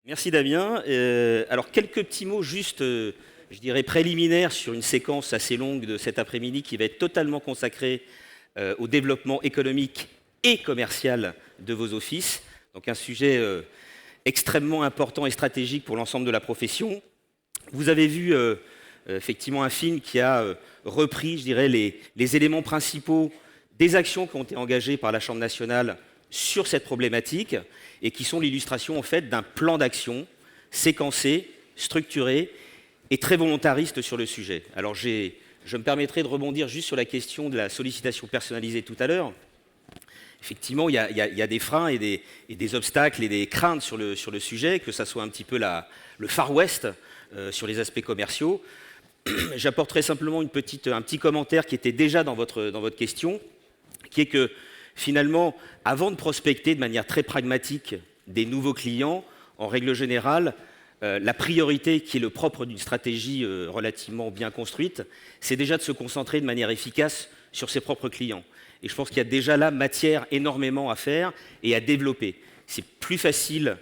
Merci Damien. Alors quelques petits mots juste, je dirais préliminaires sur une séquence assez longue de cet après-midi qui va être totalement consacrée au développement économique et commercial de vos offices. Donc un sujet extrêmement important et stratégique pour l'ensemble de la profession. Vous avez vu effectivement un film qui a repris, je dirais, les éléments principaux des actions qui ont été engagées par la Chambre nationale sur cette problématique et qui sont l'illustration en fait d'un plan d'action séquencé, structuré et très volontariste sur le sujet. Alors je me permettrai de rebondir juste sur la question de la sollicitation personnalisée tout à l'heure. Effectivement, il y a des freins et des obstacles et des craintes sur le sujet, que ça soit un petit peu le Far West sur les aspects commerciaux. J'apporterai simplement un petit commentaire qui était déjà dans votre question, qui est que finalement, avant de prospecter de manière très pragmatique des nouveaux clients, en règle générale, la priorité qui est le propre d'une stratégie relativement bien construite, c'est déjà de se concentrer de manière efficace sur ses propres clients. Et je pense qu'il y a déjà là matière énormément à faire et à développer. C'est plus facile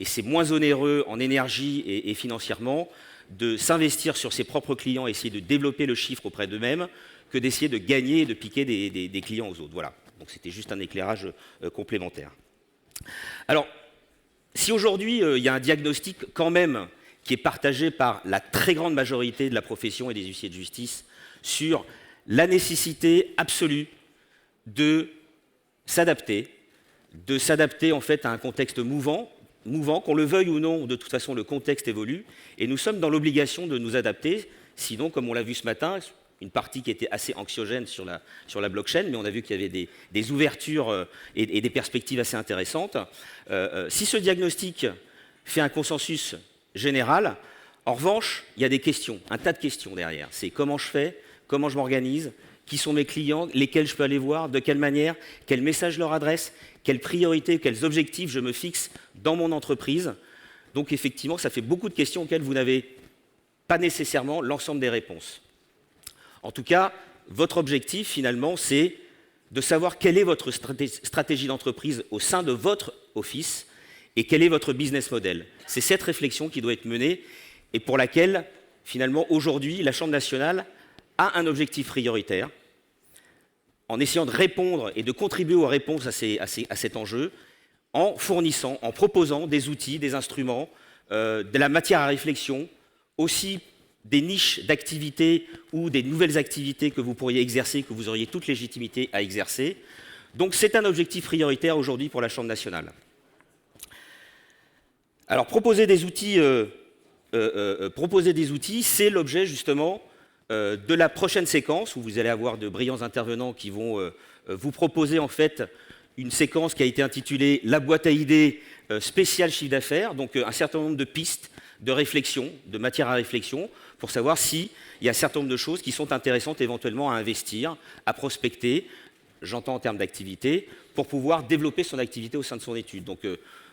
et c'est moins onéreux en énergie et financièrement de s'investir sur ses propres clients et essayer de développer le chiffre auprès d'eux-mêmes que d'essayer de gagner et de piquer des clients aux autres. Voilà. Donc c'était juste un éclairage complémentaire. Alors, si aujourd'hui il y a un diagnostic quand même qui est partagé par la très grande majorité de la profession et des huissiers de justice sur la nécessité absolue de s'adapter en fait à un contexte mouvant, qu'on le veuille ou non, de toute façon le contexte évolue, et nous sommes dans l'obligation de nous adapter, sinon comme on l'a vu ce matin, une partie qui était assez anxiogène sur la blockchain, mais on a vu qu'il y avait des ouvertures et des perspectives assez intéressantes. Si ce diagnostic fait un consensus général, en revanche, il y a des questions, un tas de questions derrière. C'est comment je fais, comment je m'organise, qui sont mes clients, lesquels je peux aller voir, de quelle manière, quel message je leur adresse, quelles priorités, quels objectifs je me fixe dans mon entreprise. Donc effectivement, ça fait beaucoup de questions auxquelles vous n'avez pas nécessairement l'ensemble des réponses. En tout cas, votre objectif, finalement, c'est de savoir quelle est votre stratégie d'entreprise au sein de votre office et quel est votre business model. C'est cette réflexion qui doit être menée et pour laquelle, finalement, aujourd'hui, la Chambre nationale a un objectif prioritaire en essayant de répondre et de contribuer aux réponses à cet enjeu en fournissant, en proposant des outils, des instruments, de la matière à réflexion, aussi des niches d'activités ou des nouvelles activités que vous pourriez exercer, que vous auriez toute légitimité à exercer. Donc c'est un objectif prioritaire aujourd'hui pour la Chambre nationale. Alors proposer des outils, c'est l'objet justement de la prochaine séquence où vous allez avoir de brillants intervenants qui vont vous proposer en fait une séquence qui a été intitulée « La boîte à idées spéciale chiffre d'affaires », donc un certain nombre de pistes, de réflexion, de matière à réflexion, pour savoir s'il y a un certain nombre de choses qui sont intéressantes éventuellement à investir, à prospecter, j'entends en termes d'activité, pour pouvoir développer son activité au sein de son étude. Donc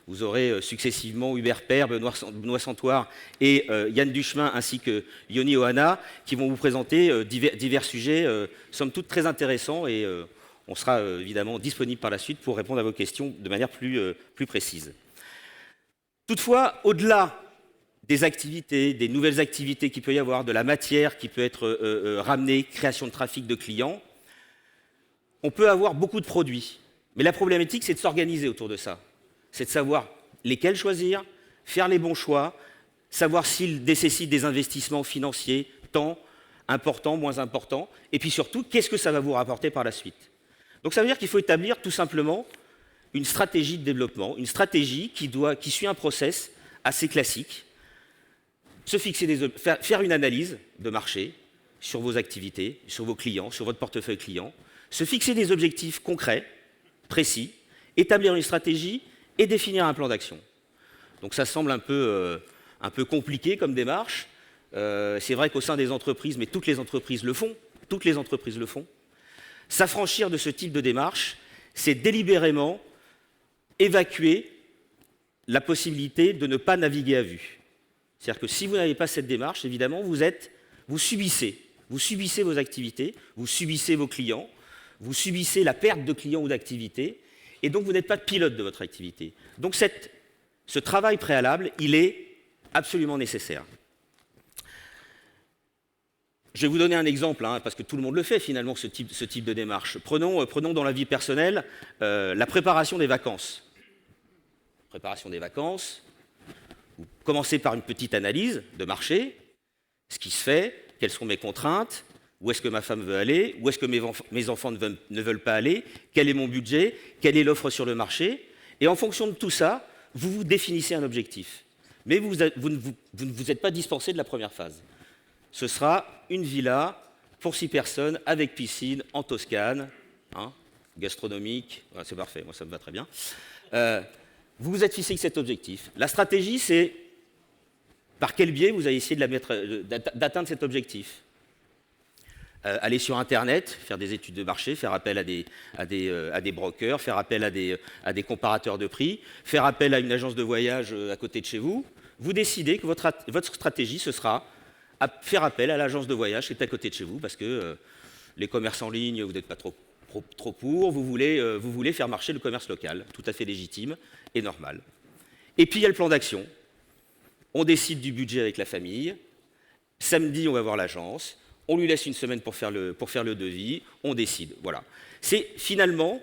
vous aurez successivement Hubert Paire, Benoît Santoire et Yann Duchemin ainsi que Yoni Ohana qui vont vous présenter divers sujets, somme toute très intéressants et on sera évidemment disponible par la suite pour répondre à vos questions de manière plus précise. Toutefois, au-delà des activités, des nouvelles activités qu'il peut y avoir, de la matière qui peut être ramenée, création de trafic de clients, on peut avoir beaucoup de produits. Mais la problématique, c'est de s'organiser autour de ça. C'est de savoir lesquels choisir, faire les bons choix, savoir s'ils nécessitent des investissements financiers, temps, importants, moins importants, et puis surtout, qu'est-ce que ça va vous rapporter par la suite. Donc ça veut dire qu'il faut établir tout simplement une stratégie de développement, une stratégie qui suit un process assez classique, faire une analyse de marché sur vos activités, sur vos clients, sur votre portefeuille client, se fixer des objectifs concrets, précis, établir une stratégie et définir un plan d'action. Donc ça semble un peu compliqué comme démarche. C'est vrai qu'au sein des entreprises, mais toutes les entreprises le font, s'affranchir de ce type de démarche, c'est délibérément évacuer la possibilité de ne pas naviguer à vue. C'est-à-dire que si vous n'avez pas cette démarche, évidemment, vous subissez vos activités, vous subissez vos clients, vous subissez la perte de clients ou d'activités, et donc vous n'êtes pas pilote de votre activité. Donc Ce travail préalable, il est absolument nécessaire. Je vais vous donner un exemple, parce que tout le monde le fait finalement, ce type de démarche. Prenons dans la vie personnelle la préparation des vacances. Préparation des vacances, vous commencez par une petite analyse de marché, ce qui se fait, quelles sont mes contraintes, où est-ce que ma femme veut aller, où est-ce que mes enfants ne veulent pas aller, quel est mon budget, quelle est l'offre sur le marché. Et en fonction de tout ça, vous vous définissez un objectif. Mais vous ne vous êtes pas dispensé de la première phase. Ce sera une villa pour 6 personnes avec piscine en Toscane, gastronomique, c'est parfait, moi ça me va très bien. Vous vous êtes fixé cet objectif. La stratégie, c'est par quel biais vous allez essayer d'atteindre cet objectif. Aller sur Internet, faire des études de marché, faire appel à des brokers, faire appel à des comparateurs de prix, faire appel à une agence de voyage à côté de chez vous. Vous décidez que votre stratégie, ce sera à faire appel à l'agence de voyage qui est à côté de chez vous, parce que les commerces en ligne, vous n'êtes pas trop pour, vous voulez faire marcher le commerce local, tout à fait légitime et normal. Et puis il y a le plan d'action. On décide du budget avec la famille. Samedi, on va voir l'agence. On lui laisse une semaine pour faire le devis. On décide. Voilà. C'est finalement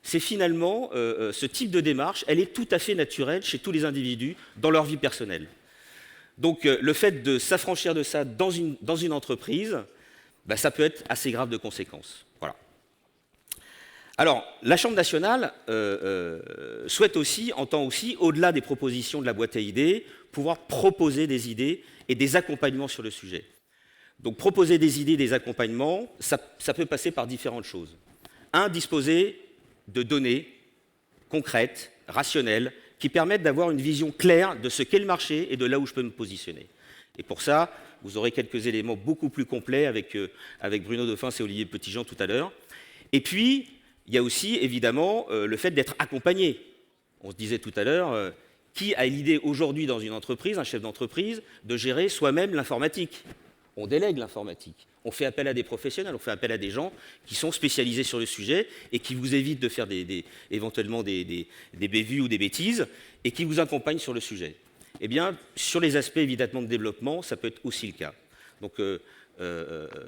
ce type de démarche, elle est tout à fait naturelle chez tous les individus dans leur vie personnelle. Donc le fait de s'affranchir de ça dans une entreprise, ça peut être assez grave de conséquences. Voilà. Alors, la Chambre nationale entend aussi, au-delà des propositions de la boîte à idées, pouvoir proposer des idées et des accompagnements sur le sujet. Donc, proposer des idées, des accompagnements, ça peut passer par différentes choses. Disposer de données concrètes, rationnelles, qui permettent d'avoir une vision claire de ce qu'est le marché et de là où je peux me positionner. Et pour ça, vous aurez quelques éléments beaucoup plus complets avec Bruno Dauphins et Olivier Petitjean tout à l'heure. Et puis, il y a aussi, évidemment, le fait d'être accompagné. On se disait tout à l'heure, qui a l'idée aujourd'hui dans une entreprise, un chef d'entreprise, de gérer soi-même l'informatique? On délègue l'informatique. On fait appel à des professionnels, on fait appel à des gens qui sont spécialisés sur le sujet et qui vous évitent de faire éventuellement des bévues ou des bêtises et qui vous accompagnent sur le sujet. Eh bien, sur les aspects évidemment de développement, ça peut être aussi le cas. Donc,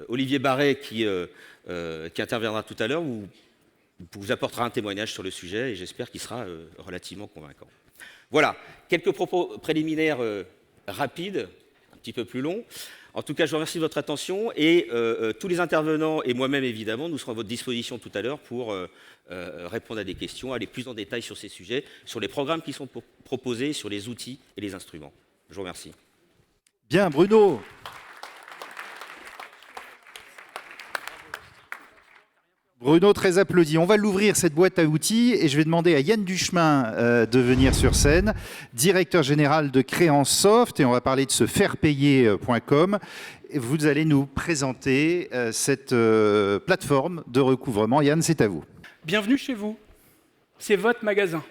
Olivier Barret, qui interviendra tout à l'heure, vous apportera un témoignage sur le sujet et j'espère qu'il sera relativement convaincant. Voilà, quelques propos préliminaires rapides, un petit peu plus longs. En tout cas, je vous remercie de votre attention et tous les intervenants et moi-même, évidemment, nous serons à votre disposition tout à l'heure pour répondre à des questions, aller plus en détail sur ces sujets, sur les programmes qui sont proposés, sur les outils et les instruments. Je vous remercie. Bien, Bruno. Bruno, très applaudi. On va l'ouvrir, cette boîte à outils, et je vais demander à Yann Duchemin de venir sur scène, directeur général de Créance Soft, et on va parler de ce fairpayer.com. Vous allez nous présenter cette plateforme de recouvrement. Yann, c'est à vous. Bienvenue chez vous. C'est votre magasin.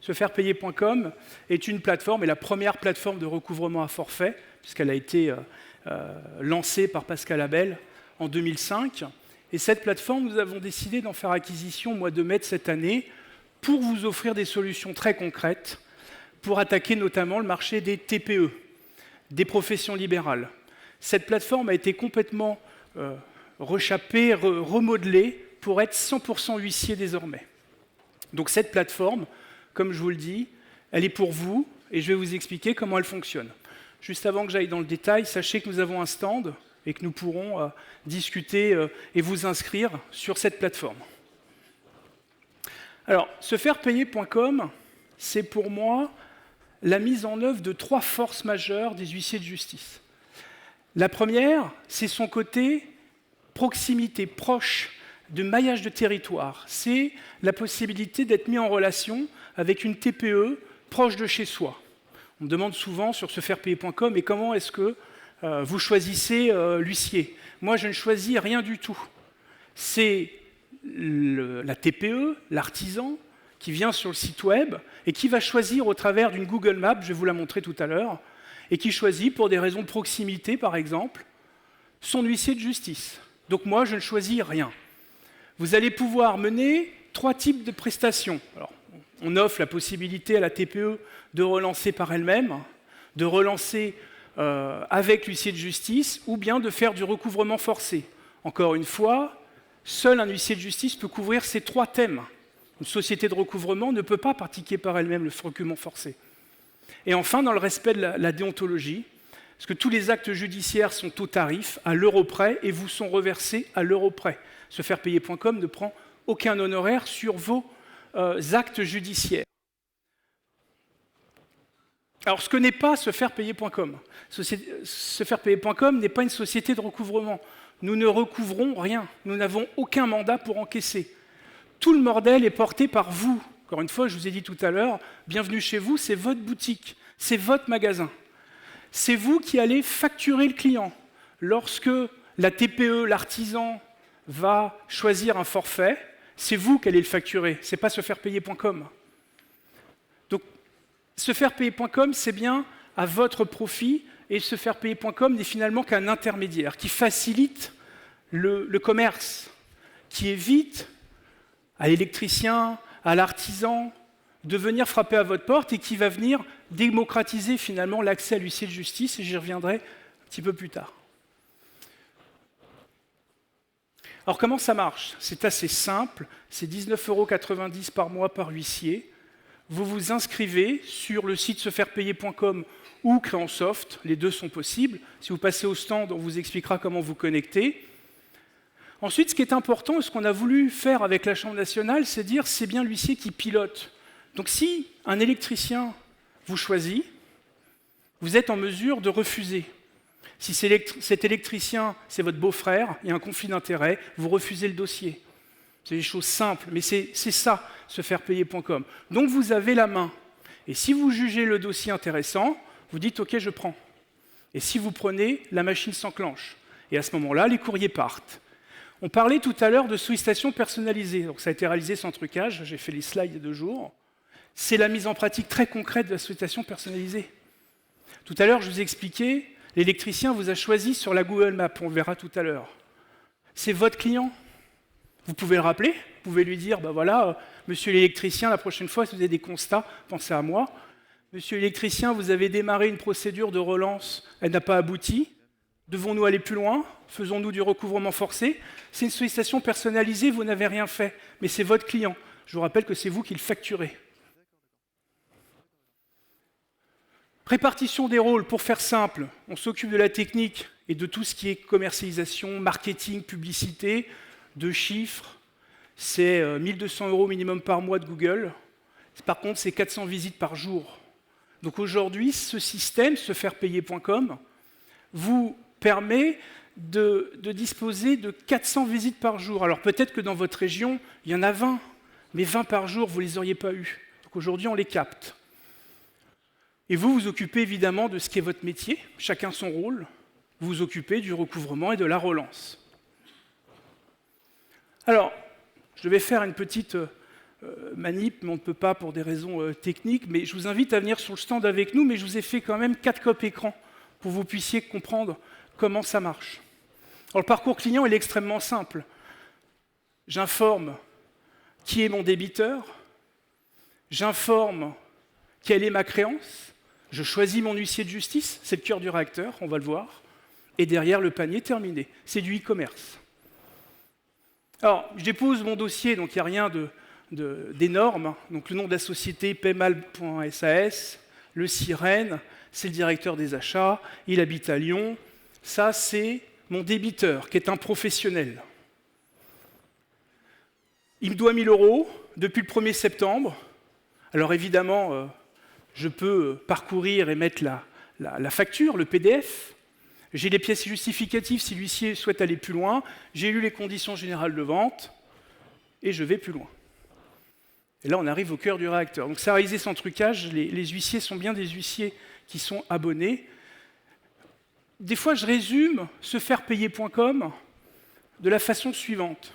Ce fairpayer.com est une plateforme, et la première plateforme de recouvrement à forfait, puisqu'elle a été lancée par Pascal Abel en 2005. Et cette plateforme, nous avons décidé d'en faire acquisition au mois de mai de cette année pour vous offrir des solutions très concrètes pour attaquer notamment le marché des TPE, des professions libérales. Cette plateforme a été complètement rechappée, remodelée pour être 100% huissier désormais. Donc cette plateforme, comme je vous le dis, elle est pour vous et je vais vous expliquer comment elle fonctionne. Juste avant que j'aille dans le détail, sachez que nous avons un stand et que nous pourrons discuter et vous inscrire sur cette plateforme. Alors, ce fairpayer.com, c'est pour moi la mise en œuvre de 3 forces majeures des huissiers de justice. La première, c'est son côté proximité, proche, de maillage de territoire. C'est la possibilité d'être mis en relation avec une TPE proche de chez soi. On me demande souvent sur ce fairpayer.com, et comment est-ce que vous choisissez l'huissier? Moi, je ne choisis rien du tout. C'est la TPE, l'artisan, qui vient sur le site web et qui va choisir au travers d'une Google Maps, je vais vous la montrer tout à l'heure, et qui choisit, pour des raisons de proximité, par exemple, son huissier de justice. Donc moi, je ne choisis rien. Vous allez pouvoir mener 3 types de prestations. Alors, On offre la possibilité à la TPE de relancer par elle-même, de relancer avec l'huissier de justice, ou bien de faire du recouvrement forcé. Encore une fois, seul un huissier de justice peut couvrir ces 3 thèmes. Une société de recouvrement ne peut pas pratiquer par elle-même le recouvrement forcé. Et enfin, dans le respect de la déontologie, parce que tous les actes judiciaires sont au tarif, à l'euro près, et vous sont reversés à l'euro près. Sefairpayer.com ne prend aucun honoraire sur vos actes judiciaires. Alors, ce que n'est pas Sefairpayer.com. Sefairpayer.com n'est pas une société de recouvrement. Nous ne recouvrons rien. Nous n'avons aucun mandat pour encaisser. Tout le bordel est porté par vous. Encore une fois, je vous ai dit tout à l'heure, bienvenue chez vous, c'est votre boutique, c'est votre magasin. C'est vous qui allez facturer le client. Lorsque la TPE, l'artisan, va choisir un forfait, c'est vous qui allez le facturer, ce n'est pas Sefairpayer.com. Donc, Sefairpayer.com, c'est bien à votre profit, et Sefairpayer.com n'est finalement qu'un intermédiaire qui facilite le commerce, qui évite à l'électricien, à l'artisan, de venir frapper à votre porte et qui va venir démocratiser finalement l'accès à l'huissier de justice, et j'y reviendrai un petit peu plus tard. Alors comment ça marche? C'est assez simple, c'est 19,90 € par mois par huissier. Vous vous inscrivez sur le site sefairpayer.com ou Créansoft, les deux sont possibles. Si vous passez au stand, on vous expliquera comment vous connecter. Ensuite, ce qui est important, et ce qu'on a voulu faire avec la Chambre nationale, c'est dire c'est bien l'huissier qui pilote. Donc si un électricien vous choisit, vous êtes en mesure de refuser. Si cet électricien, c'est votre beau-frère, il y a un conflit d'intérêts, vous refusez le dossier. C'est des choses simples, mais c'est ça, sefairpayer.com. Donc vous avez la main. Et si vous jugez le dossier intéressant, vous dites « OK, je prends ». Et si vous prenez, la machine s'enclenche. Et à ce moment-là, les courriers partent. On parlait tout à l'heure de sollicitation personnalisée. Donc ça a été réalisé sans trucage, j'ai fait les slides il y a 2 jours. C'est la mise en pratique très concrète de la sollicitation personnalisée. Tout à l'heure, je vous ai expliqué, l'électricien vous a choisi sur la Google Maps, on le verra tout à l'heure. C'est votre client. Vous pouvez le rappeler, vous pouvez lui dire, ben voilà, monsieur l'électricien, la prochaine fois, si vous avez des constats, pensez à moi. Monsieur l'électricien, vous avez démarré une procédure de relance, elle n'a pas abouti. Devons-nous aller plus loin? Faisons-nous du recouvrement forcé? C'est une sollicitation personnalisée, vous n'avez rien fait, mais c'est votre client. Je vous rappelle que c'est vous qui le facturez. Répartition des rôles, pour faire simple, on s'occupe de la technique et de tout ce qui est commercialisation, marketing, publicité, de chiffres. C'est 1 200 € minimum par mois de Google. Par contre, c'est 400 visites par jour. Donc aujourd'hui, ce système, sefairpayer.com, vous permet de disposer de 400 visites par jour. Alors peut-être que dans votre région, il y en a 20, mais 20 par jour, vous ne les auriez pas eues. Donc aujourd'hui, on les capte. Et vous vous occupez évidemment de ce qui est votre métier, chacun son rôle. Vous vous occupez du recouvrement et de la relance. Alors, je vais faire une petite manip, mais on ne peut pas pour des raisons techniques, mais je vous invite à venir sur le stand avec nous, mais je vous ai fait quand même 4 copes écran pour que vous puissiez comprendre comment ça marche. Alors, le parcours client, il est extrêmement simple. J'informe qui est mon débiteur, j'informe quelle est ma créance, je choisis mon huissier de justice, c'est le cœur du réacteur, on va le voir, et derrière le panier terminé. C'est du e-commerce. Alors, je dépose mon dossier, donc il n'y a rien d'énorme. Donc le nom de la société, paymal.sas, le sirène, c'est le directeur des achats, il habite à Lyon. Ça, c'est mon débiteur, qui est un professionnel. Il me doit 1 000 € depuis le 1er septembre. Alors évidemment, je peux parcourir et mettre la facture, le PDF. J'ai les pièces justificatives si l'huissier souhaite aller plus loin. J'ai lu les conditions générales de vente et je vais plus loin. Et là, on arrive au cœur du réacteur. Donc, ça a réalisé sans trucage. Les huissiers sont bien des huissiers qui sont abonnés. Des fois, je résume sefairpayer.com de la façon suivante.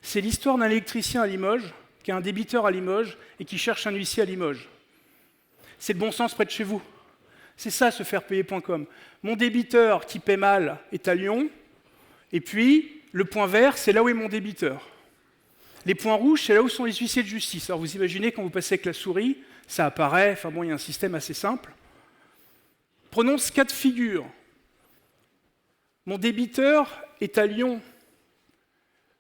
C'est l'histoire d'un électricien à Limoges qui a un débiteur à Limoges et qui cherche un huissier à Limoges. C'est le bon sens près de chez vous. C'est ça, sefairpayer.com. Mon débiteur qui paie mal est à Lyon, et puis le point vert, c'est là où est mon débiteur. Les points rouges, c'est là où sont les huissiers de justice. Alors vous imaginez, quand vous passez avec la souris, ça apparaît, enfin bon, il y a un système assez simple. Prenons ce cas de figure. Mon débiteur est à Lyon.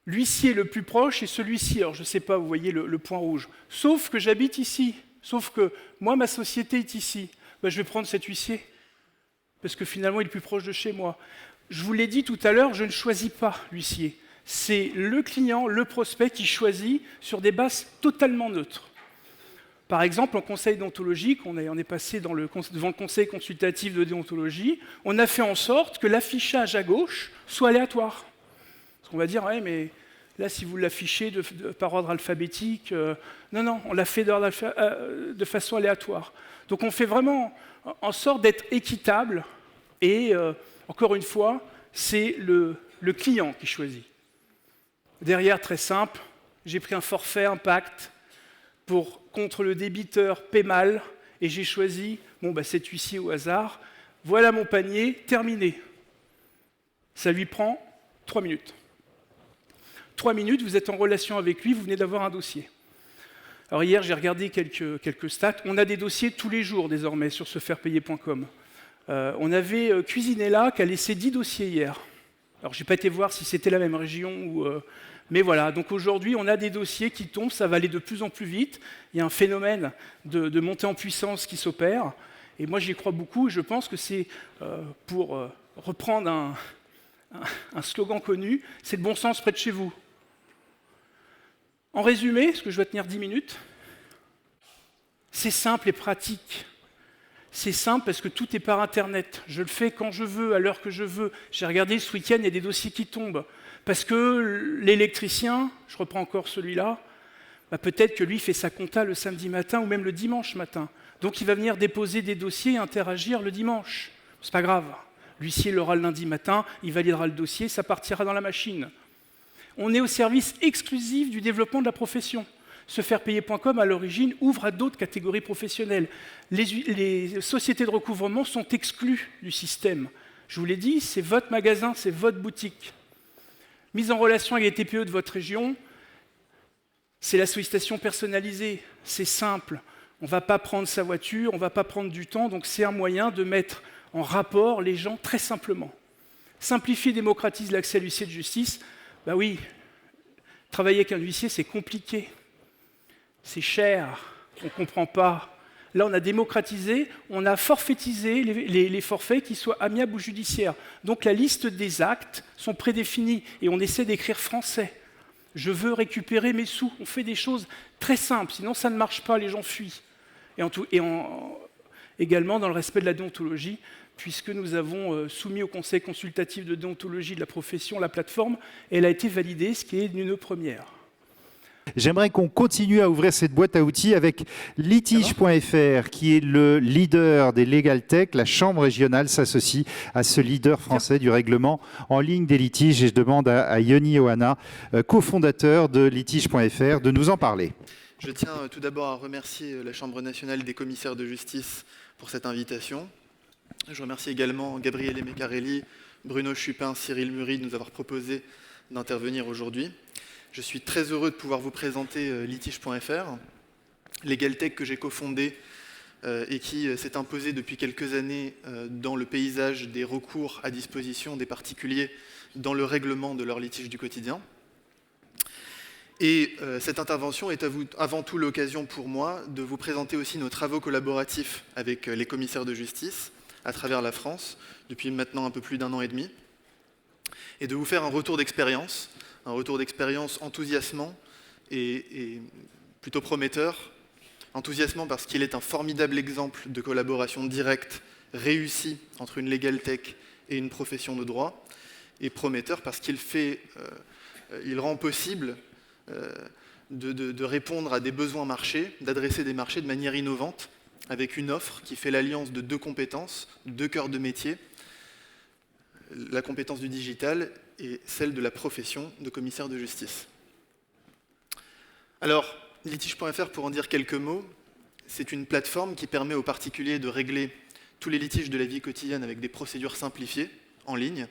L'huissier le plus proche est celui-ci. Alors je ne sais pas, vous voyez le point rouge. Sauf que j'habite ici. Sauf que moi, ma société est ici. Ben, je vais prendre cet huissier. Parce que finalement, il est plus proche de chez moi. Je vous l'ai dit tout à l'heure, je ne choisis pas l'huissier. C'est le client, le prospect qui choisit sur des bases totalement neutres. Par exemple, en conseil déontologique, on est passé devant le conseil consultatif de déontologie, on a fait en sorte que l'affichage à gauche soit aléatoire. Parce qu'on va dire, ouais, mais là, si vous l'affichez par ordre alphabétique, non, on l'a fait de façon aléatoire. Donc on fait vraiment en sorte d'être équitable et, encore une fois, c'est le client qui choisit. Derrière, très simple, j'ai pris un forfait, un pacte, contre le débiteur paie mal, et j'ai choisi cet huissier au hasard. Voilà mon panier, terminé. Ça lui prend 3 minutes. 3 minutes, vous êtes en relation avec lui, vous venez d'avoir un dossier. Alors hier, j'ai regardé quelques stats. On a des dossiers tous les jours désormais sur sefairpayer.com. On avait Cuisinella qui a laissé 10 dossiers hier. Alors je n'ai pas été voir si c'était la même région ou... mais voilà, donc aujourd'hui, on a des dossiers qui tombent, ça va aller de plus en plus vite. Il y a un phénomène de montée en puissance qui s'opère. Et moi, j'y crois beaucoup et je pense que c'est, pour reprendre un slogan connu, c'est le bon sens près de chez vous. En résumé, parce que je vais tenir 10 minutes, c'est simple et pratique. C'est simple parce que tout est par Internet. Je le fais quand je veux, à l'heure que je veux. J'ai regardé ce week-end, il y a des dossiers qui tombent. Parce que l'électricien, je reprends encore celui-là, peut-être que lui fait sa compta le samedi matin ou même le dimanche matin. Donc il va venir déposer des dossiers et interagir le dimanche. C'est pas grave. L'huissier l'aura le lundi matin, il validera le dossier, ça partira dans la machine. On est au service exclusif du développement de la profession. Sefairpayer.com, à l'origine, ouvre à d'autres catégories professionnelles. Les sociétés de recouvrement sont exclues du système. Je vous l'ai dit, c'est votre magasin, c'est votre boutique. Mise en relation avec les TPE de votre région, c'est la sollicitation personnalisée, c'est simple. On ne va pas prendre sa voiture, on ne va pas prendre du temps, donc c'est un moyen de mettre en rapport les gens très simplement. Simplifier et démocratise l'accès à l'huissier de justice, oui, travailler avec un huissier, c'est compliqué. C'est cher, on ne comprend pas. Là, on a démocratisé, on a forfaitisé les forfaits, qu'ils soient amiables ou judiciaires. Donc la liste des actes sont prédéfinis et on essaie d'écrire français. Je veux récupérer mes sous. On fait des choses très simples, sinon ça ne marche pas, les gens fuient. Également dans le respect de la déontologie, puisque nous avons soumis au Conseil consultatif de déontologie de la profession la plateforme, et elle a été validée, ce qui est une première. J'aimerais qu'on continue à ouvrir cette boîte à outils avec litige.fr, qui est le leader des Legal Tech. La Chambre régionale s'associe à ce leader français du règlement en ligne des litiges. Et je demande à Yoni Ohana, cofondateur de litige.fr, de nous en parler. Je tiens tout d'abord à remercier la Chambre nationale des commissaires de justice pour cette invitation. Je remercie également Gabriele Meccarelli, Bruno Chupin, Cyril Muri de nous avoir proposé d'intervenir aujourd'hui. Je suis très heureux de pouvoir vous présenter litige.fr, Legal Tech que j'ai cofondé et qui s'est imposé depuis quelques années dans le paysage des recours à disposition des particuliers dans le règlement de leurs litiges du quotidien. Et cette intervention est avant tout l'occasion pour moi de vous présenter aussi nos travaux collaboratifs avec les commissaires de justice à travers la France depuis maintenant un peu plus d'1 an et demi, et de vous faire un retour d'expérience enthousiasmant et plutôt prometteur. Enthousiasmant parce qu'il est un formidable exemple de collaboration directe, réussie entre une legal tech et une profession de droit, et prometteur parce qu'il rend possible de répondre à des besoins marchés, d'adresser des marchés de manière innovante, avec une offre qui fait l'alliance de 2 compétences, 2 cœurs de métier, la compétence du digital et celle de la profession de commissaire de justice. Alors, litige.fr, pour en dire quelques mots, c'est une plateforme qui permet aux particuliers de régler tous les litiges de la vie quotidienne avec des procédures simplifiées, en ligne.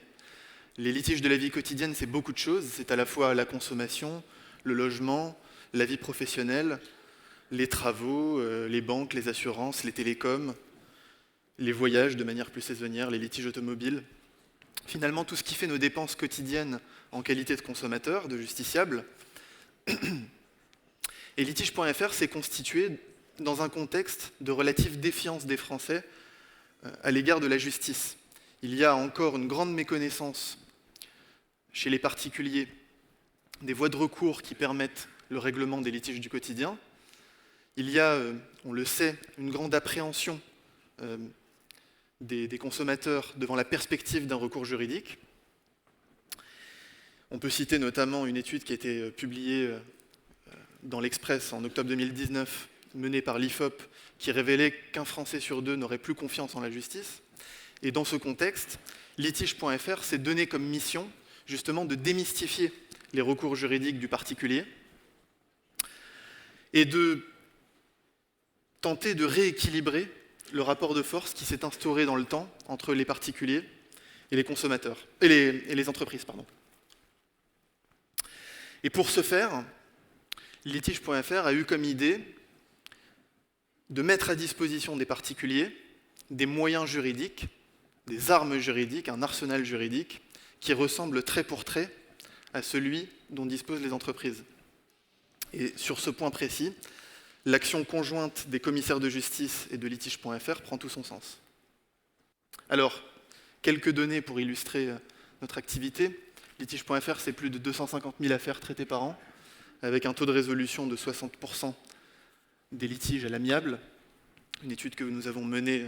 Les litiges de la vie quotidienne, c'est beaucoup de choses. C'est à la fois la consommation, le logement, la vie professionnelle, les travaux, les banques, les assurances, les télécoms, les voyages de manière plus saisonnière, les litiges automobiles. Finalement, tout ce qui fait nos dépenses quotidiennes en qualité de consommateur, de justiciable. Et litige.fr s'est constitué dans un contexte de relative défiance des Français à l'égard de la justice. Il y a encore une grande méconnaissance chez les particuliers des voies de recours qui permettent le règlement des litiges du quotidien. Il y a, on le sait, une grande appréhension des consommateurs devant la perspective d'un recours juridique. On peut citer notamment une étude qui a été publiée dans l'Express en octobre 2019, menée par l'IFOP, qui révélait qu'un Français sur deux n'aurait plus confiance en la justice. Et dans ce contexte, litige.fr s'est donné comme mission justement de démystifier les recours juridiques du particulier et de tenter de rééquilibrer le rapport de force qui s'est instauré dans le temps entre les particuliers et les consommateurs, et les entreprises, pardon. Et pour ce faire, litige.fr a eu comme idée de mettre à disposition des particuliers des moyens juridiques, des armes juridiques, un arsenal juridique qui ressemble trait pour trait à celui dont disposent les entreprises. Et sur ce point précis, l'action conjointe des commissaires de justice et de litige.fr prend tout son sens. Alors, quelques données pour illustrer notre activité. Litige.fr, c'est plus de 250 000 affaires traitées par an, avec un taux de résolution de 60% des litiges à l'amiable, une étude que nous avons menée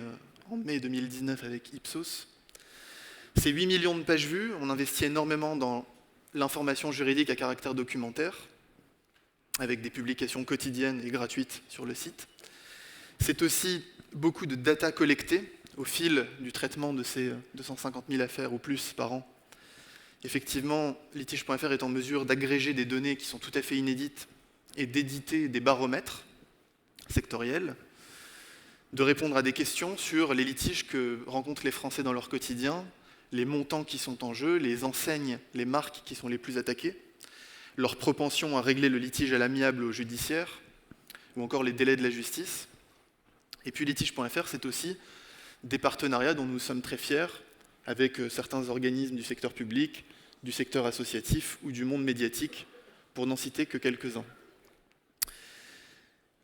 en mai 2019 avec Ipsos. C'est 8 millions de pages vues, on investit énormément dans l'information juridique à caractère documentaire, avec des publications quotidiennes et gratuites sur le site. C'est aussi beaucoup de data collectées au fil du traitement de ces 250 000 affaires ou plus par an. Effectivement, litige.fr est en mesure d'agréger des données qui sont tout à fait inédites et d'éditer des baromètres sectoriels, de répondre à des questions sur les litiges que rencontrent les Français dans leur quotidien, les montants qui sont en jeu, les enseignes, les marques qui sont les plus attaquées, leur propension à régler le litige à l'amiable ou au judiciaire, ou encore les délais de la justice. Et puis litige.fr, c'est aussi des partenariats dont nous sommes très fiers avec certains organismes du secteur public, du secteur associatif ou du monde médiatique, pour n'en citer que quelques-uns.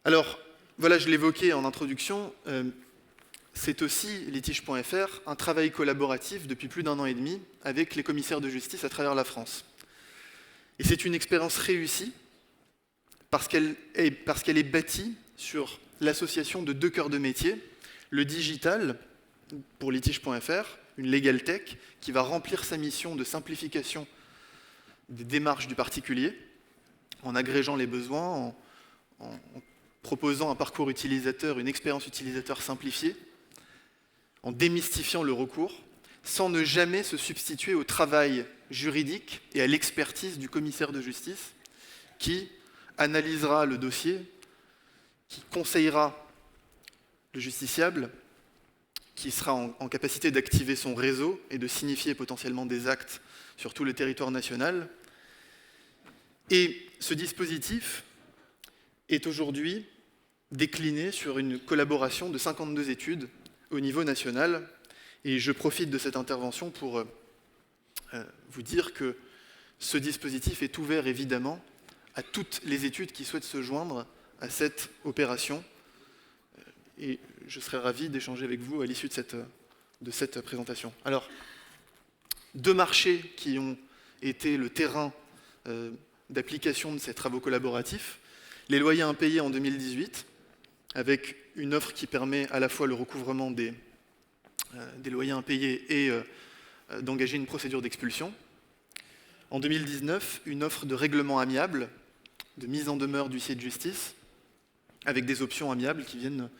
Alors, voilà, je l'évoquais en introduction, c'est aussi, litige.fr, un travail collaboratif depuis plus d'1 an et demi avec les commissaires de justice à travers la France. Et c'est une expérience réussie parce qu'elle est bâtie sur l'association de 2 cœurs de métier, le digital, pour litige.fr, une legal tech qui va remplir sa mission de simplification des démarches du particulier, en agrégeant les besoins, en proposant un parcours utilisateur, une expérience utilisateur simplifiée, en démystifiant le recours, sans ne jamais se substituer au travail juridique et à l'expertise du commissaire de justice qui analysera le dossier, qui conseillera le justiciable, qui sera en capacité d'activer son réseau et de signifier potentiellement des actes sur tout le territoire national. Et ce dispositif est aujourd'hui décliné sur une collaboration de 52 études au niveau national. Et je profite de cette intervention pour vous dire que ce dispositif est ouvert évidemment à toutes les études qui souhaitent se joindre à cette opération. Et je serai ravi d'échanger avec vous à l'issue de cette présentation. Alors, 2 marchés qui ont été le terrain d'application de ces travaux collaboratifs. Les loyers impayés en 2018, avec une offre qui permet à la fois le recouvrement des loyers impayés et d'engager une procédure d'expulsion. En 2019, une offre de règlement amiable, de mise en demeure d'huissier de justice, avec des options amiables qui viennent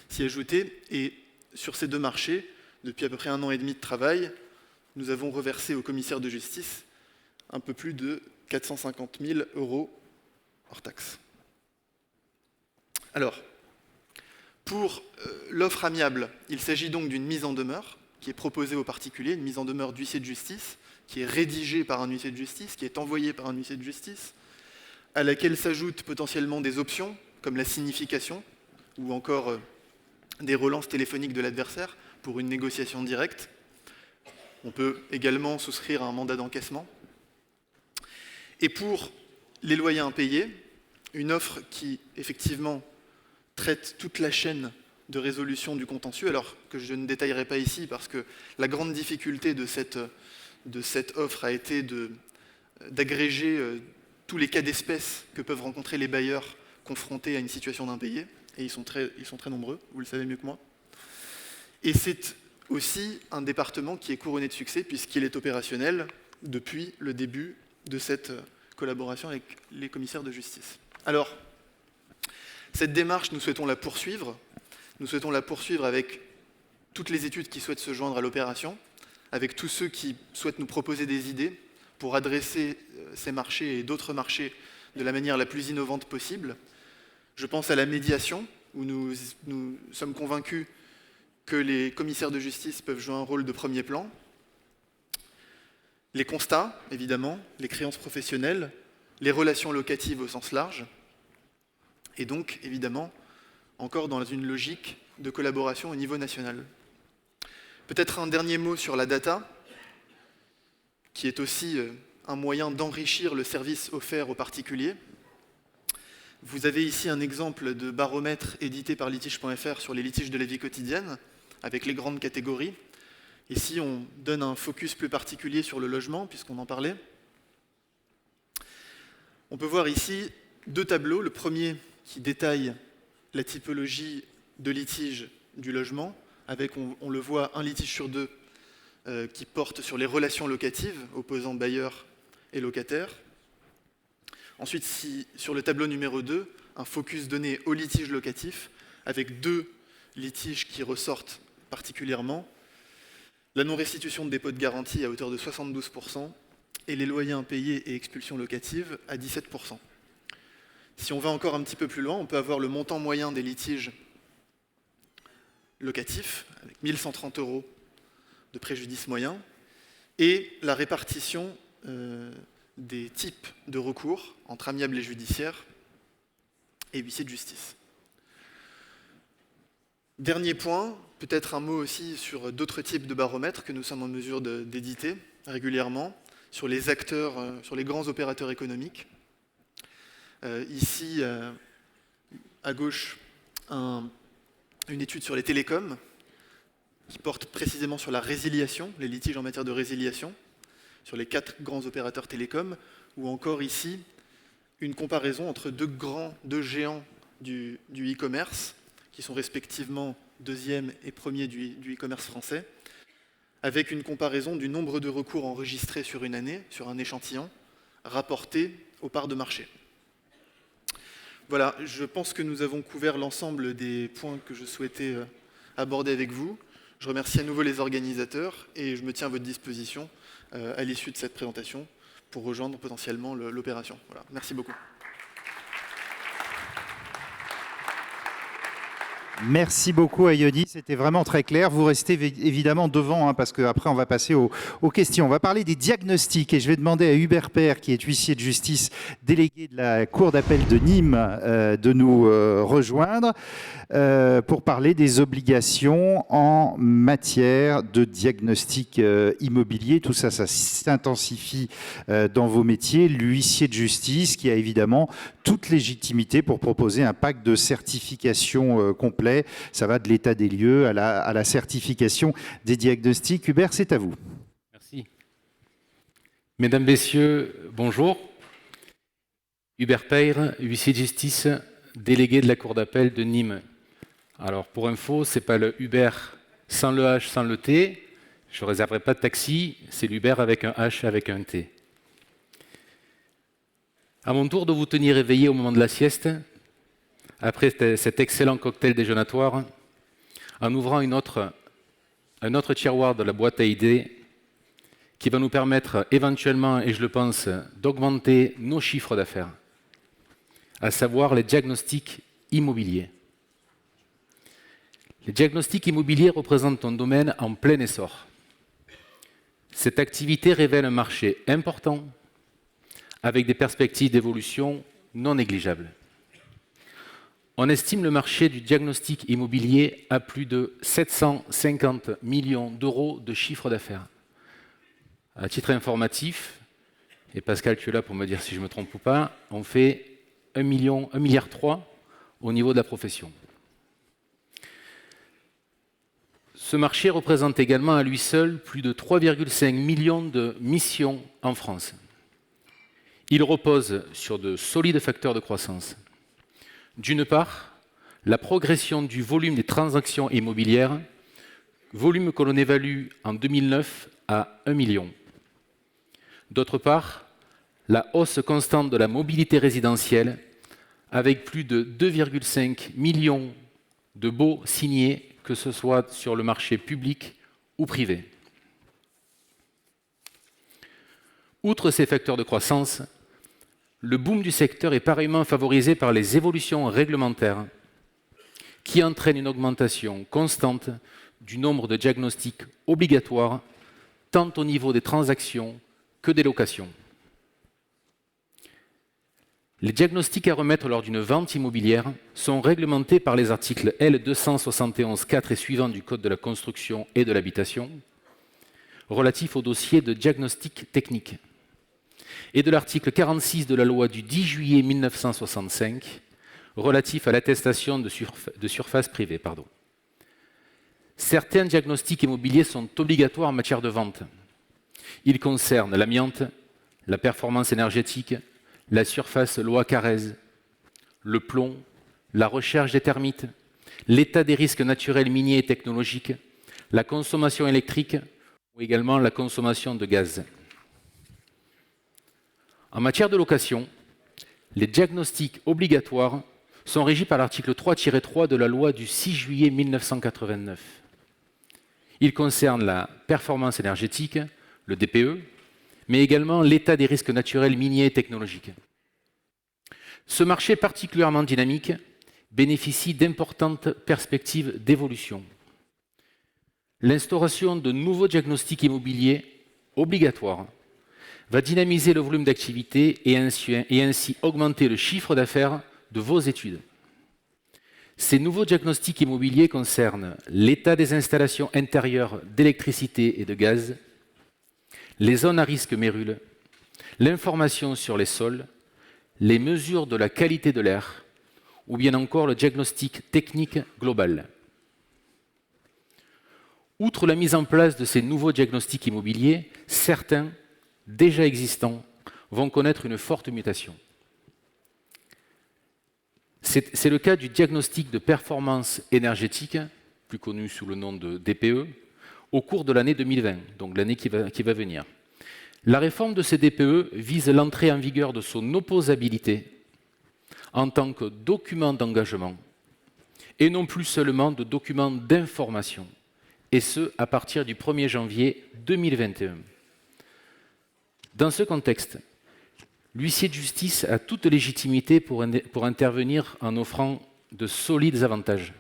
s'y ajouter. Et sur ces 2 marchés, depuis à peu près 1 an et demi de travail, nous avons reversé au commissaire de justice un peu plus de 450 000 € hors taxes. Alors, pour l'offre amiable, il s'agit donc d'une mise en demeure qui est proposée aux particuliers, une mise en demeure d'huissier de justice, qui est rédigée par un huissier de justice, qui est envoyée par un huissier de justice, à laquelle s'ajoutent potentiellement des options, comme la signification, ou encore des relances téléphoniques de l'adversaire pour une négociation directe. On peut également souscrire à un mandat d'encaissement. Et pour les loyers impayés, une offre qui, effectivement, traite toute la chaîne de résolution du contentieux, alors que je ne détaillerai pas ici, parce que la grande difficulté de cette offre a été d'agréger tous les cas d'espèce que peuvent rencontrer les bailleurs confrontés à une situation d'impayé, et ils sont très nombreux, vous le savez mieux que moi. Et c'est aussi un département qui est couronné de succès, puisqu'il est opérationnel depuis le début de cette collaboration avec les commissaires de justice. Alors, cette démarche, nous souhaitons la poursuivre. Nous souhaitons la poursuivre avec toutes les études qui souhaitent se joindre à l'opération, avec tous ceux qui souhaitent nous proposer des idées pour adresser ces marchés et d'autres marchés de la manière la plus innovante possible. Je pense à la médiation, où nous sommes convaincus que les commissaires de justice peuvent jouer un rôle de premier plan. Les constats, évidemment, les créances professionnelles, les relations locatives au sens large, et donc, évidemment, encore dans une logique de collaboration au niveau national. Peut-être un dernier mot sur la data, qui est aussi un moyen d'enrichir le service offert aux particuliers. Vous avez ici un exemple de baromètre édité par litige.fr sur les litiges de la vie quotidienne, avec les grandes catégories. Ici, on donne un focus plus particulier sur le logement, puisqu'on en parlait. On peut voir ici deux tableaux. Le premier qui détaille la typologie de litige du logement, avec, on le voit, un litige sur deux qui porte sur les relations locatives opposant bailleurs et locataires. Ensuite, sur le tableau numéro 2, un focus donné au litige locatif, avec deux litiges qui ressortent particulièrement. La non-restitution de dépôt de garantie à hauteur de 72% et les loyers impayés et expulsions locatives à 17%. Si on va encore un petit peu plus loin, on peut avoir le montant moyen des litiges locatifs, avec 1 130 € de préjudice moyen, et la répartition des types de recours entre amiables et judiciaires et huissiers de justice. Dernier point, peut-être un mot aussi sur d'autres types de baromètres que nous sommes en mesure d'éditer régulièrement, sur les acteurs, sur les grands opérateurs économiques. Ici, à gauche, une étude sur les télécoms, qui porte précisément sur la résiliation, les litiges en matière de résiliation, sur les 4 grands opérateurs télécoms, ou encore ici, une comparaison entre deux géants du e-commerce, qui sont respectivement deuxième et premier du e-commerce français, avec une comparaison du nombre de recours enregistrés sur une année, sur un échantillon, rapporté aux parts de marché. Voilà, je pense que nous avons couvert l'ensemble des points que je souhaitais aborder avec vous. Je remercie à nouveau les organisateurs et je me tiens à votre disposition à l'issue de cette présentation pour rejoindre potentiellement l'opération. Voilà, merci beaucoup. Merci beaucoup Ayoni, c'était vraiment très clair. Vous restez évidemment devant, parce qu'après on va passer aux questions. On va parler des diagnostics et je vais demander à Hubert Père, qui est huissier de justice délégué de la Cour d'appel de Nîmes, de nous rejoindre pour parler des obligations en matière de diagnostic immobilier. Tout ça, ça s'intensifie dans vos métiers. L'huissier de justice qui a évidemment toute légitimité pour proposer un pack de certification complet. Ça va de l'état des lieux à la certification des diagnostics. Hubert, c'est à vous. Merci. Mesdames, Messieurs, bonjour. Hubert Peyre, huissier de justice, délégué de la Cour d'appel de Nîmes. Alors, pour info, ce n'est pas le Hubert sans le H, sans le T. Je ne réserverai pas de taxi, c'est l'Hubert avec un H, avec un T. À mon tour de vous tenir éveillé au moment de la sieste, après cet excellent cocktail déjeunatoire, en ouvrant un autre tiroir de la boîte à idées qui va nous permettre éventuellement, et je le pense, d'augmenter nos chiffres d'affaires, à savoir les diagnostics immobiliers. Les diagnostics immobiliers représentent un domaine en plein essor. Cette activité révèle un marché important avec des perspectives d'évolution non négligeable. On estime le marché du diagnostic immobilier à plus de 750 millions d'euros de chiffre d'affaires. À titre informatif, et Pascal, tu es là pour me dire si je me trompe ou pas, on fait 1,3 milliard au niveau de la profession. Ce marché représente également à lui seul plus de 3,5 millions de missions en France. Il repose sur de solides facteurs de croissance. D'une part, la progression du volume des transactions immobilières, volume que l'on évalue en 2009 à 1 million. D'autre part, la hausse constante de la mobilité résidentielle, avec plus de 2,5 millions de baux signés, que ce soit sur le marché public ou privé. Outre ces facteurs de croissance, le boom du secteur est pareillement favorisé par les évolutions réglementaires qui entraînent une augmentation constante du nombre de diagnostics obligatoires, tant au niveau des transactions que des locations. Les diagnostics à remettre lors d'une vente immobilière sont réglementés par les articles L271-4 et suivants du Code de la construction et de l'habitation, relatifs au dossier de diagnostic technique, et de l'article 46 de la loi du 10 juillet 1965, relatif à l'attestation de surface privée. Certains diagnostics immobiliers sont obligatoires en matière de vente. Ils concernent l'amiante, la performance énergétique, la surface loi Carrez, le plomb, la recherche des termites, l'état des risques naturels miniers et technologiques, la consommation électrique ou également la consommation de gaz. En matière de location, les diagnostics obligatoires sont régis par l'article 3-3 de la loi du 6 juillet 1989. Ils concernent la performance énergétique, le DPE, mais également l'état des risques naturels miniers et technologiques. Ce marché particulièrement dynamique bénéficie d'importantes perspectives d'évolution. L'instauration de nouveaux diagnostics immobiliers obligatoires va dynamiser le volume d'activité et ainsi augmenter le chiffre d'affaires de vos études. Ces nouveaux diagnostics immobiliers concernent l'état des installations intérieures d'électricité et de gaz, les zones à risque mérule, l'information sur les sols, les mesures de la qualité de l'air, ou bien encore le diagnostic technique global. Outre la mise en place de ces nouveaux diagnostics immobiliers, certains, déjà existants, vont connaître une forte mutation. C'est le cas du diagnostic de performance énergétique, plus connu sous le nom de DPE, au cours de l'année 2020, donc l'année qui va venir. La réforme de ces DPE vise l'entrée en vigueur de son opposabilité en tant que document d'engagement et non plus seulement de document d'information, et ce, à partir du 1er janvier 2021. Dans ce contexte, l'huissier de justice a toute légitimité pour intervenir en offrant de solides avantages.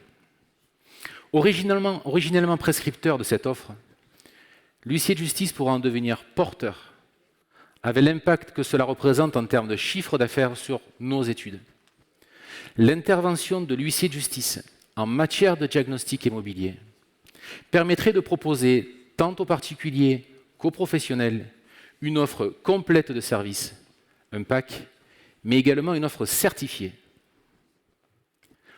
Originellement prescripteur de cette offre, l'huissier de justice pourra en devenir porteur, avec l'impact que cela représente en termes de chiffre d'affaires sur nos études. L'intervention de l'huissier de justice en matière de diagnostic immobilier permettrait de proposer tant aux particuliers qu'aux professionnels une offre complète de services, un pack, mais également une offre certifiée.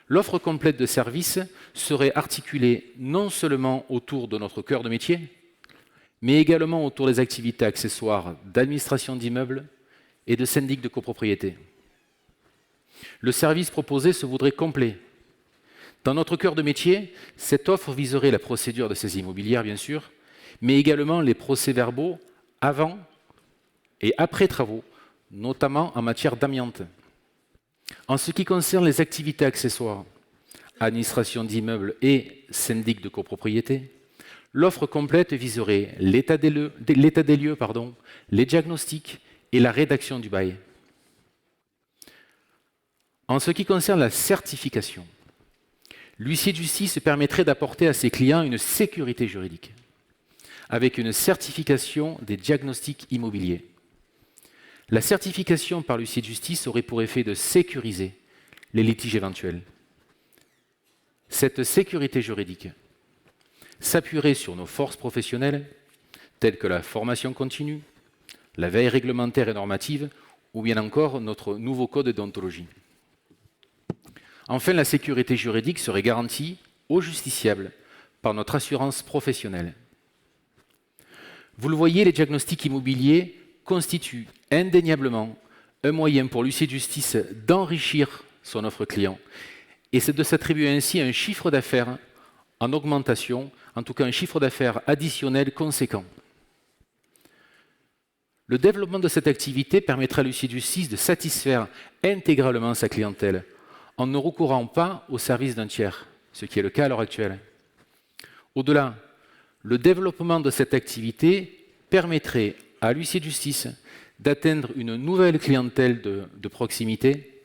L'offre complète de services serait articulée non seulement autour de notre cœur de métier, mais également autour des activités accessoires d'administration d'immeubles et de syndic de copropriété. Le service proposé se voudrait complet. Dans notre cœur de métier, cette offre viserait la procédure de saisie immobilière, bien sûr, mais également les procès-verbaux avant et après travaux, notamment en matière d'amiante. En ce qui concerne les activités accessoires, administration d'immeubles et syndic de copropriété, l'offre complète viserait l'état des lieux, les diagnostics et la rédaction du bail. En ce qui concerne la certification, l'huissier de justice permettrait d'apporter à ses clients une sécurité juridique, avec une certification des diagnostics immobiliers. La certification par l'huissier de justice aurait pour effet de sécuriser les litiges éventuels. Cette sécurité juridique s'appuierait sur nos forces professionnelles, telles que la formation continue, la veille réglementaire et normative, ou bien encore notre nouveau code de déontologie. Enfin, la sécurité juridique serait garantie aux justiciables par notre assurance professionnelle. Vous le voyez, les diagnostics immobiliers constituent indéniablement un moyen pour l'huissier de justice d'enrichir son offre client et c'est de s'attribuer ainsi un chiffre d'affaires en augmentation, en tout cas un chiffre d'affaires additionnel conséquent. Le développement de cette activité permettra à l'huissier de justice de satisfaire intégralement sa clientèle en ne recourant pas au service d'un tiers, ce qui est le cas à l'heure actuelle. Au-delà, le développement de cette activité permettrait à l'huissier de justice d'atteindre une nouvelle clientèle de proximité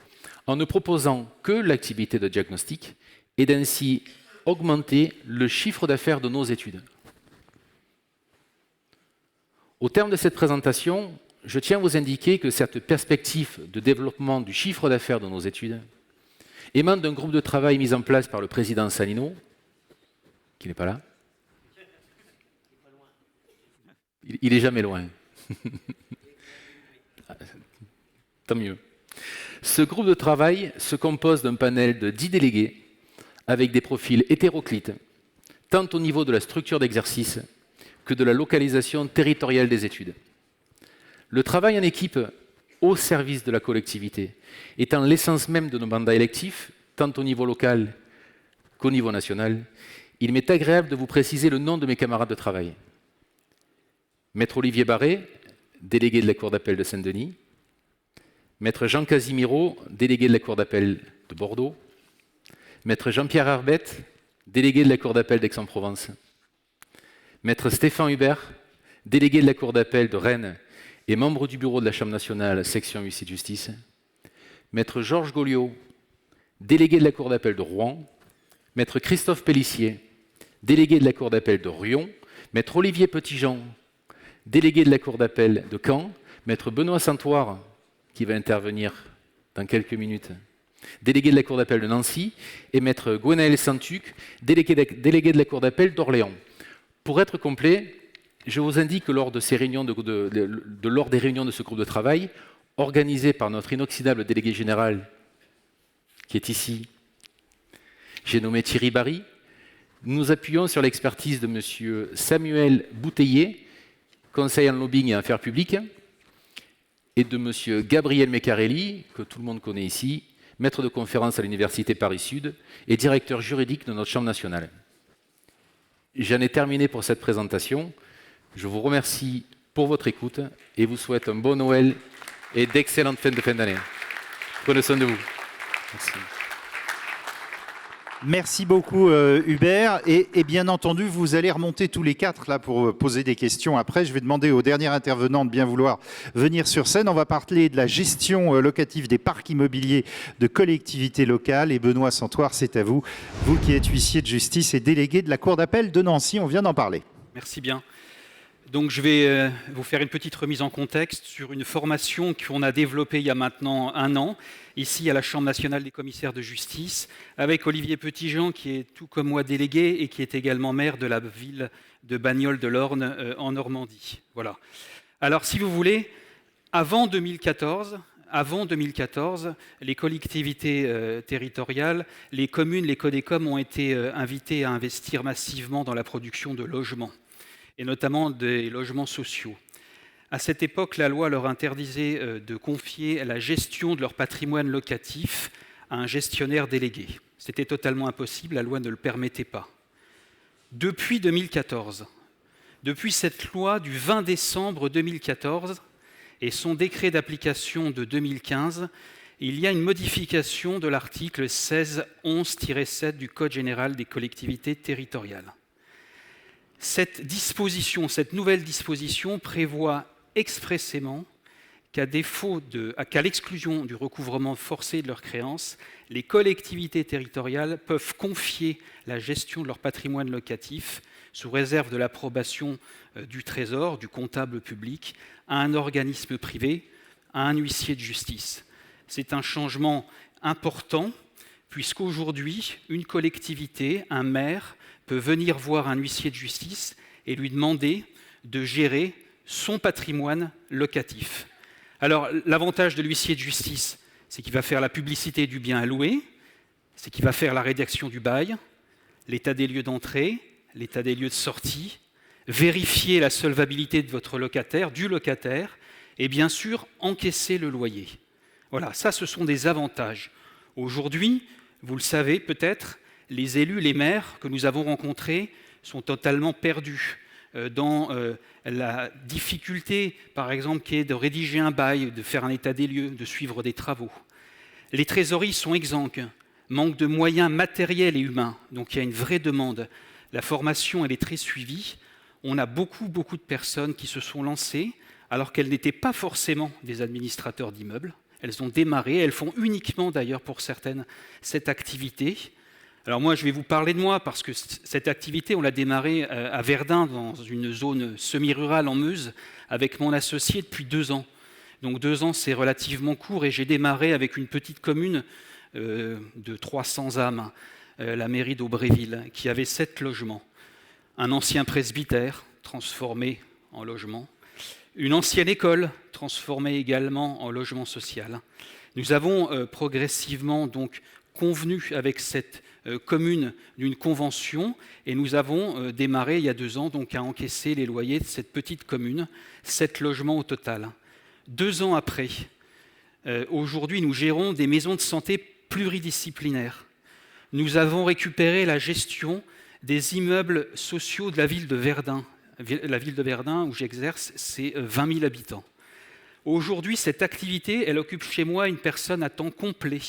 en ne proposant que l'activité de diagnostic et d'ainsi augmenter le chiffre d'affaires de nos études. Au terme de cette présentation, je tiens à vous indiquer que cette perspective de développement du chiffre d'affaires de nos études émane d'un groupe de travail mis en place par le président Salino, qui n'est pas là. Il n'est jamais loin. Tant mieux. Ce groupe de travail se compose d'un panel de 10 délégués avec des profils hétéroclites, tant au niveau de la structure d'exercice que de la localisation territoriale des études. Le travail en équipe au service de la collectivité étant l'essence même de nos mandats électifs, tant au niveau local qu'au niveau national, il m'est agréable de vous préciser le nom de mes camarades de travail. Maître Olivier Barré, délégué de la Cour d'appel de Saint-Denis, Maître Jean Casimiro, délégué de la Cour d'appel de Bordeaux, Maître Jean-Pierre Arbette, délégué de la Cour d'appel d'Aix-en-Provence, Maître Stéphane Hubert, délégué de la Cour d'appel de Rennes et membre du bureau de la Chambre nationale, section huissier de justice, Maître Georges Gauliot, délégué de la Cour d'appel de Rouen, Maître Christophe Pellissier, délégué de la Cour d'appel de Riom, Maître Olivier Petitjean, délégué de la Cour d'appel de Caen, Maître Benoît Santoire, qui va intervenir dans quelques minutes, délégué de la Cour d'appel de Nancy, et Maître Gwenaël Santuc, délégué de la Cour d'appel d'Orléans. Pour être complet, je vous indique que lors des réunions de ce groupe de travail, organisé par notre inoxydable délégué général, qui est ici, j'ai nommé Thierry Barry, nous nous appuyons sur l'expertise de M. Samuel Bouteiller, conseiller en lobbying et affaires publiques, et de M. Gabriel Meccarelli, que tout le monde connaît ici, maître de conférence à l'Université Paris-Sud et directeur juridique de notre Chambre nationale. J'en ai terminé pour cette présentation. Je vous remercie pour votre écoute et vous souhaite un bon Noël et d'excellentes fêtes de fin d'année. Prenez soin de vous. Merci. Merci beaucoup Hubert et bien entendu vous allez remonter tous les quatre là pour poser des questions après. Je vais demander au dernier intervenant de bien vouloir venir sur scène. On va parler de la gestion locative des parcs immobiliers de collectivités locales et Benoît Santoire, c'est à vous. Vous qui êtes huissier de justice et délégué de la Cour d'appel de Nancy, on vient d'en parler. Merci bien. Donc je vais vous faire une petite remise en contexte sur une formation qu'on a développée il y a maintenant 1 an, ici à la Chambre nationale des commissaires de justice, avec Olivier Petitjean, qui est tout comme moi délégué et qui est également maire de la ville de Bagnols-de-l'Orne en Normandie. Voilà. Alors si vous voulez, avant 2014, les collectivités territoriales, les communes, les CODECOM ont été invitées à investir massivement dans la production de logements, et notamment des logements sociaux. À cette époque, la loi leur interdisait de confier la gestion de leur patrimoine locatif à un gestionnaire délégué. C'était totalement impossible, la loi ne le permettait pas. Depuis 2014, depuis cette loi du 20 décembre 2014 et son décret d'application de 2015, il y a une modification de l'article 1611-7 du Code général des collectivités territoriales. Cette nouvelle disposition prévoit expressément qu'à l'exclusion du recouvrement forcé de leurs créances, les collectivités territoriales peuvent confier la gestion de leur patrimoine locatif, sous réserve de l'approbation du Trésor, du comptable public, à un organisme privé, à un huissier de justice. C'est un changement important, puisqu'aujourd'hui, une collectivité, un maire, peut venir voir un huissier de justice et lui demander de gérer son patrimoine locatif. Alors, l'avantage de l'huissier de justice, c'est qu'il va faire la publicité du bien à louer, c'est qu'il va faire la rédaction du bail, l'état des lieux d'entrée, l'état des lieux de sortie, vérifier la solvabilité de votre locataire, du locataire, et bien sûr, encaisser le loyer. Voilà, ça, ce sont des avantages. Aujourd'hui, vous le savez peut-être, les élus, les maires que nous avons rencontrés sont totalement perdus dans la difficulté, par exemple, qui est de rédiger un bail, de faire un état des lieux, de suivre des travaux. Les trésoreries sont exsangues, manque de moyens matériels et humains, donc il y a une vraie demande. La formation, elle est très suivie. On a beaucoup de personnes qui se sont lancées, alors qu'elles n'étaient pas forcément des administrateurs d'immeubles. Elles ont démarré, elles font uniquement d'ailleurs pour certaines cette activité. Alors moi, je vais vous parler de moi, parce que cette activité, on l'a démarrée à Verdun, dans une zone semi-rurale en Meuse, avec mon associé depuis 2 ans. Donc 2 ans, c'est relativement court, et j'ai démarré avec une petite commune de 300 âmes, la mairie d'Aubréville, qui avait 7 logements. Un ancien presbytère, transformé en logement. Une ancienne école, transformée également en logement social. Nous avons progressivement donc convenu avec cette commune d'une convention, et nous avons démarré il y a 2 ans donc à encaisser les loyers de cette petite commune, 7 logements au total. 2 ans après, aujourd'hui nous gérons des maisons de santé pluridisciplinaires. Nous avons récupéré la gestion des immeubles sociaux de la ville de Verdun. La ville de Verdun où j'exerce, c'est 20 000 habitants. Aujourd'hui, cette activité, elle occupe chez moi une personne à temps complet,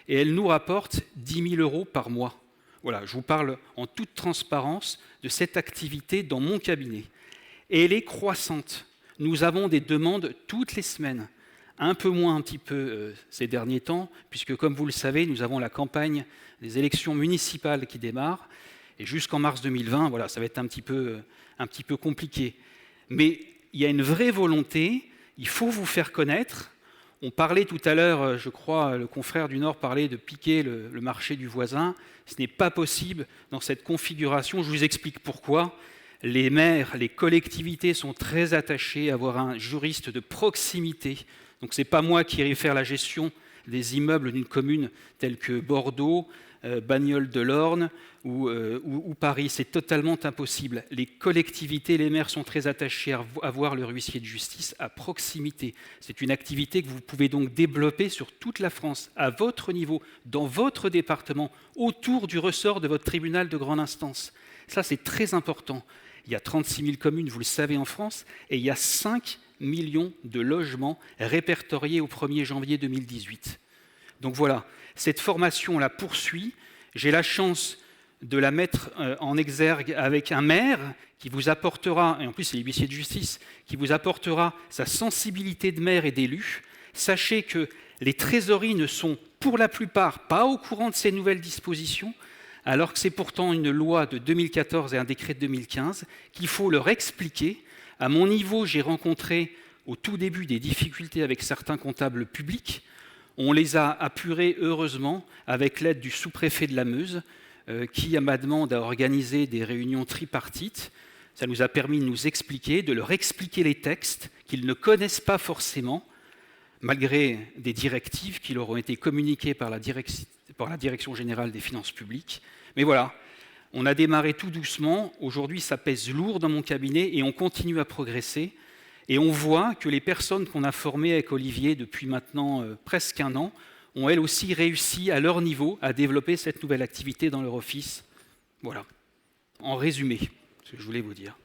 et elle nous rapporte 10 000 € par mois. Voilà, je vous parle en toute transparence de cette activité dans mon cabinet. Et elle est croissante. Nous avons des demandes toutes les semaines. Un peu moins un petit peu ces derniers temps, puisque comme vous le savez, nous avons la campagne des élections municipales qui démarre, et jusqu'en mars 2020, voilà, ça va être un petit peu compliqué. Mais il y a une vraie volonté, il faut vous faire connaître. On parlait tout à l'heure, je crois, le confrère du Nord parlait de piquer le marché du voisin. Ce n'est pas possible dans cette configuration. Je vous explique pourquoi. Les maires, les collectivités sont très attachés à avoir un juriste de proximité. Donc ce n'est pas moi qui irai faire la gestion des immeubles d'une commune telle que Bordeaux, Bagnoles de l'Orne ou Paris. C'est totalement impossible. Les collectivités, les maires sont très attachés à avoir le huissier de justice à proximité. C'est une activité que vous pouvez donc développer sur toute la France, à votre niveau, dans votre département, autour du ressort de votre tribunal de grande instance. Ça, c'est très important. Il y a 36 000 communes, vous le savez, en France, et il y a 5 millions de logements répertoriés au 1er janvier 2018. Donc voilà, cette formation, on la poursuit. J'ai la chance de la mettre en exergue avec un maire qui vous apportera, et en plus c'est l'huissier de justice, qui vous apportera sa sensibilité de maire et d'élu. Sachez que les trésoreries ne sont pour la plupart pas au courant de ces nouvelles dispositions, alors que c'est pourtant une loi de 2014 et un décret de 2015 qu'il faut leur expliquer. À mon niveau, j'ai rencontré au tout début des difficultés avec certains comptables publics. On les a apurés heureusement avec l'aide du sous-préfet de la Meuse, qui, à ma demande, a organisé des réunions tripartites. Ça nous a permis de nous expliquer, de leur expliquer les textes qu'ils ne connaissent pas forcément, malgré des directives qui leur ont été communiquées par la Direction générale des finances publiques. Mais voilà, on a démarré tout doucement. Aujourd'hui, ça pèse lourd dans mon cabinet et on continue à progresser. Et on voit que les personnes qu'on a formées avec Olivier depuis maintenant presque 1 an ont elles aussi réussi à leur niveau à développer cette nouvelle activité dans leur office. Voilà, en résumé, ce que je voulais vous dire.